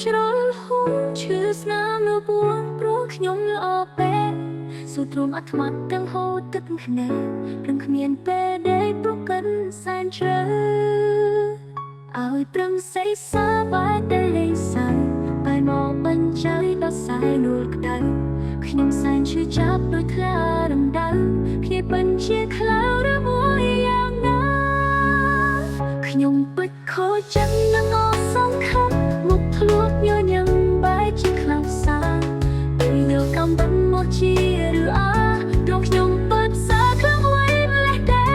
ជ្រុលហួងឈឺស្នាមនៅពួងព្រោះខ្ញុំល្អពេកសូត្រមអាត្មាទាំងហូរទឹកភ្នែកព្រឹងគ្មានពេលដេកព្រោះកិនសែនជ្រៅឲ្យព្រឹងសេះសាបាយតែលេងសើចបែរមកបញ្ចើដល់សាយនួលក្តៅខ្ញុំសែនឈឺចាប់ដោយថ្លារំដៅគ្នាបញ្ជាខ្លោឬមួយយ៉ាងណាខ្ញុំពិតខូចចិត្តនឹងអស់សង្ឃឹមមុខធ្លាប់ញញឹមបែរជាខ្លាំងសាពេលលើកំបិតមកជាឬអាដងខ្ញុំពិតសាខ្លាំងអ្វីម្លេះដែរ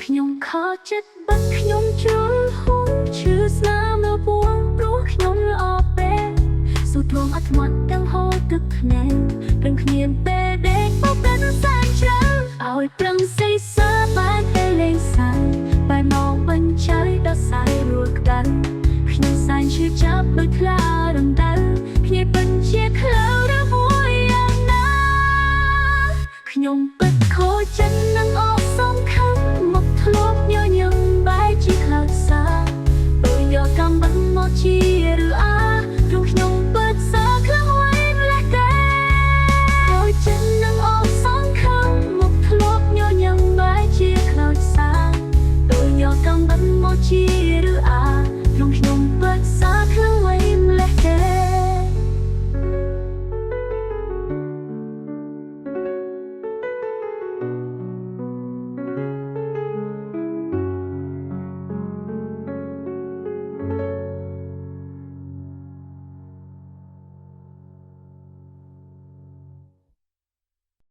ខ្ញុំខកចិត្តបាត់ខ្ញុំជ្រុលហួងឈឺស្នាមនៅពួងព្រោះខ្ញុំល្អពេកសូត្រមអាត្មាទាំងហូរទឹកភ្នែកព្រឹងគ្មានពេលដេកបោកតែសែនជ្រៅឲ្យព្រឹងសេះសាបាយតែលេងសើចបែរមកបញ្ចើដល់សាយរួលក្តៅខ្ញុំសែនឈឺចាប់ដោយថ្លារំដៅគ្នាបញ្ជាខ្លោ